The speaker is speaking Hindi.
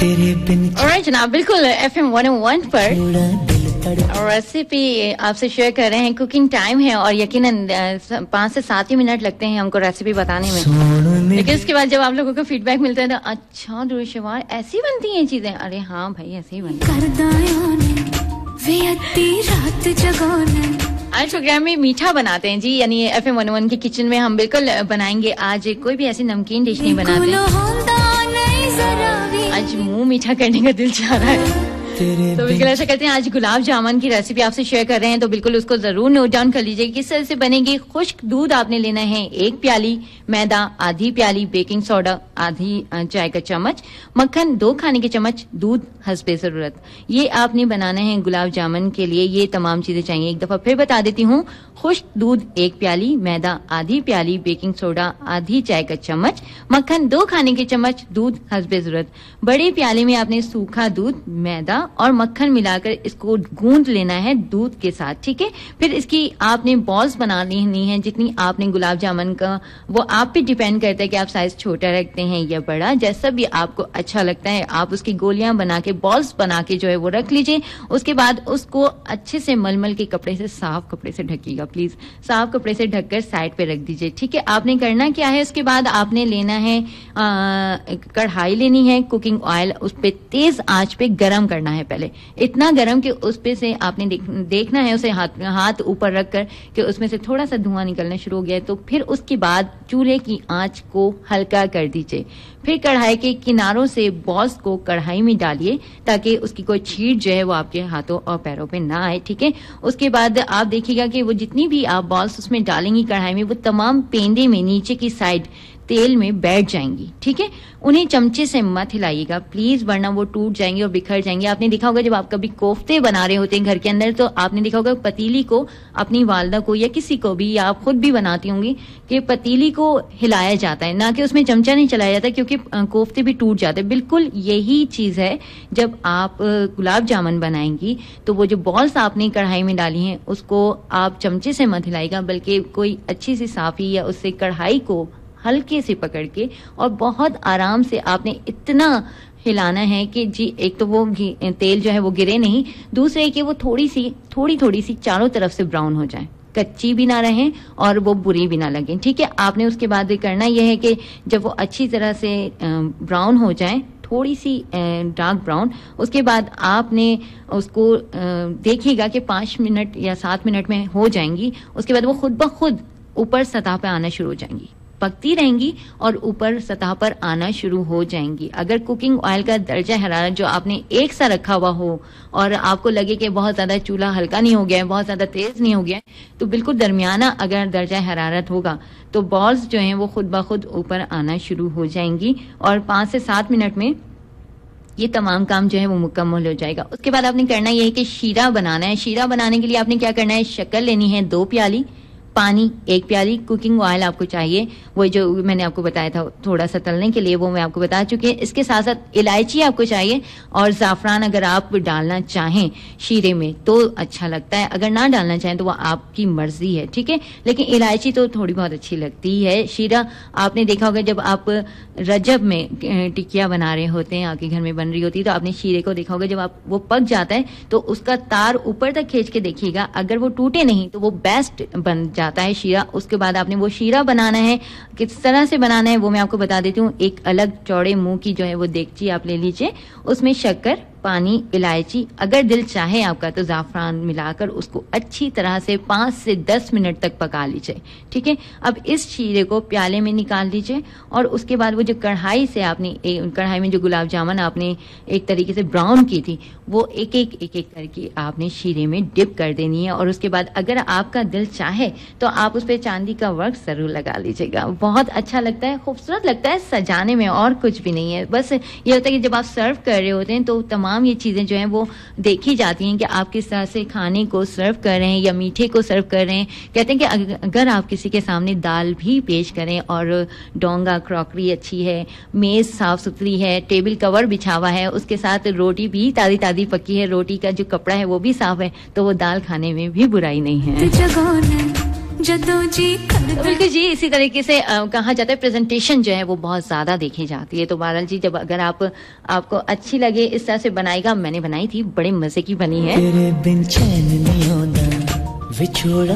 और जनाब बिल्कुल FM 101 पर रेसिपी आपसे शेयर कर रहे हैं। कुकिंग टाइम है और यकीनन 5 से 7 ही मिनट लगते हैं हमको रेसिपी बताने में, लेकिन उसके बाद जब आप लोगों का फीडबैक मिलता है तो अच्छा दुरुशवार ऐसी बनती हैं चीजें। अरे हाँ भाई ऐसे ही बनती है। आज प्रोग्राम में मीठा बनाते हैं जी, यानी FM 101 के किचन में हम बिल्कुल बनाएंगे आज कोई भी ऐसी नमकीन डिश नहीं बनाते। आज मुंह मीठा करने का दिल चाह रहा है तो बिल्कुल ऐसा करते हैं। आज गुलाब जामुन की रेसिपी आपसे शेयर कर रहे हैं, तो बिल्कुल उसको जरूर नोट डाउन कर लीजिए। किस तरह से बनेगी। खुश्क दूध आपने लेना है 1 प्याली, मैदा आधी प्याली, बेकिंग सोडा आधी चाय का चम्मच, मक्खन 2 खाने के चम्मच, दूध हस्बे जरूरत। ये आपने बनाना है गुलाब जामुन के लिए। ये तमाम चीजें चाहिए। एक दफा फिर बता देती हूँ। खुश्क दूध 1 प्याली, मैदा आधी प्याली, बेकिंग सोडा आधी चाय का चम्मच, मक्खन 2 खाने के चम्मच, दूध हस्बे जरूरत। बड़े प्याले में आपने सूखा दूध, मैदा और मक्खन मिलाकर इसको गूंद लेना है दूध के साथ, ठीक है। फिर इसकी आपने बॉल्स बना लेनी है जितनी आपने गुलाब जामुन का, वो आप पे डिपेंड करता है कि आप साइज छोटा रखते हैं या बड़ा, जैसा भी आपको अच्छा लगता है। आप उसकी गोलियां बना के, बॉल्स बना के जो है वो रख लीजिए। उसके बाद उसको अच्छे से मलमल के कपड़े से, साफ कपड़े से ढकिएगा प्लीज, साफ कपड़े से ढककर साइड पे रख दीजिए, ठीक है। आपने करना क्या है, उसके बाद आपने लेना है कढ़ाई लेनी है, कुकिंग ऑयल उस पे तेज आंच पे गरम करना है। पहले इतना गरम कि उस पे से आपने देखना है उसे हाथ ऊपर रखकर कि उसमें से थोड़ा सा धुआं निकलना शुरू हो गया है। तो फिर उसके बाद चूल्हे की आंच को हल्का कर दीजिए। फिर कढ़ाई के किनारों से बॉल्स को कढ़ाई में डालिए ताकि उसकी कोई छींट जो है वो आपके हाथों और पैरों पे ना आए, ठीक है। उसके बाद आप देखिएगा कि वो जितनी भी आप बॉल्स उसमें डालेंगी कढ़ाई में, वो तमाम पेंदे में नीचे की साइड तेल में बैठ जाएंगी, ठीक है। उन्हें चमचे से मत हिलाइएगा प्लीज, वरना वो टूट जाएंगे और बिखर जाएंगे। आपने देखा होगा जब आप कभी कोफ्ते बना रहे होते हैं घर के अंदर, तो आपने देखा होगा पतीली को, अपनी वालदा को या किसी को भी, या आप खुद भी बनाती होंगी, कि पतीली को हिलाया जाता है, ना कि उसमें चमचा नहीं चलाया जाता, क्योंकि कोफ्ते भी टूट जाते हैं। बिल्कुल यही चीज है जब आप गुलाब जामुन बनाएंगी, तो वो जो बॉल्स आपने कढ़ाई में डाली हैं उसको आप चमचे से मत हिलाएगा, बल्कि कोई अच्छी सी साफी या उससे कढ़ाई को हल्के से पकड़ के और बहुत आराम से आपने इतना हिलाना है कि जी एक तो वो तेल जो है वो गिरे नहीं, दूसरे कि वो थोड़ी थोड़ी सी चारों तरफ से ब्राउन हो जाए, कच्ची भी ना रहे और वो बुरी भी ना लगे, ठीक है। आपने उसके बाद करना यह है कि जब वो अच्छी तरह से ब्राउन हो जाए, थोड़ी सी डार्क ब्राउन, उसके बाद आपने उसको देखिएगा कि 5 मिनट या 7 मिनट में हो जाएंगी। उसके बाद वो खुद ब खुद ऊपर सतह पे आना शुरू हो जाएंगी, पकती रहेंगी और ऊपर सतह पर आना शुरू हो जाएंगी। अगर कुकिंग ऑयल का दर्जा हरारत जो आपने एक सा रखा हुआ हो और आपको लगे कि बहुत ज्यादा चूल्हा हल्का नहीं हो गया है, बहुत ज्यादा तेज नहीं हो गया है, तो बिल्कुल दरमियाना अगर दर्जा हरारत होगा तो बॉल्स जो हैं वो खुद ब खुद ऊपर आना शुरू हो जाएंगी और 5 से 7 मिनट में ये तमाम काम जो है वो मुकम्मल हो जाएगा। उसके बाद आपने करना ये है कि शीरा बनाना है। शीरा बनाने के लिए आपने क्या करना है, शक्कर लेनी है 2 प्याली, पानी 1 प्याली, कुकिंग ऑयल आपको चाहिए, वो जो मैंने आपको बताया था थोड़ा सा तलने के लिए, वो मैं आपको बता चुकी हूँ। इसके साथ साथ इलायची आपको चाहिए और ज़ाफ़रान अगर आप डालना चाहें शीरे में तो अच्छा लगता है, अगर ना डालना चाहें तो वो आपकी मर्जी है, ठीक है। लेकिन इलायची तो थोड़ी बहुत अच्छी लगती है। शीरा आपने देखा होगा जब आप रजब में टिकिया बना रहे होते हैं, आपके घर में बन रही होती है, तो आपने शीरे को देखा होगा जब आप वो पक जाता है तो उसका तार ऊपर तक खींच के देखिएगा, अगर वो टूटे नहीं तो वो बेस्ट बन जाता है शीरा। उसके बाद आपने वो शीरा बनाना है, किस तरह से बनाना है वो मैं आपको बता देती हूँ। एक अलग चौड़े मुंह की जो है वो देगची आप ले लीजिए, उसमें शक्कर, पानी, इलायची, अगर दिल चाहे आपका तो ज़ाफ़रान मिलाकर उसको अच्छी तरह से 5 से 10 मिनट तक पका लीजिए, ठीक है। अब इस शीरे को प्याले में निकाल लीजिए और उसके बाद वो जो कढ़ाई से आपने कढ़ाई में जो गुलाब जामुन आपने एक तरीके से ब्राउन की थी, वो एक एक करके आपने शीरे में डिप कर देनी है। और उसके बाद अगर आपका दिल चाहे तो आप उस पर चांदी का वर्क जरूर लगा लीजिएगा, बहुत अच्छा लगता है, खूबसूरत लगता है सजाने में, और कुछ भी नहीं है। बस ये होता है कि जब आप सर्व कर रहे होते हैं तो तमाम ये चीजें जो हैं वो देखी जाती हैं कि आप किस तरह से खाने को सर्व कर रहे हैं या मीठे को सर्व कर रहे हैं। कहते हैं कि अगर आप किसी के सामने दाल भी पेश करें और डोंगा क्रॉकरी अच्छी है, मेज साफ सुथरी है, टेबल कवर बिछा हुआ है, उसके साथ रोटी भी ताजी ताजी पकी है, रोटी का जो कपड़ा है वो भी साफ है, तो वो दाल खाने में भी बुराई नहीं है। जदों जी तो बिल्कुल जी, इसी तरीके से कहा जाता है प्रेजेंटेशन जो है वो बहुत ज्यादा देखी जाती है। तो बहरहाल जी, जब अगर आपको अच्छी लगे इस तरह से बनाएगा, मैंने बनाई थी, बड़े मजे की बनी है। तेरे बिन चैन नहीं होता, विछोड़ा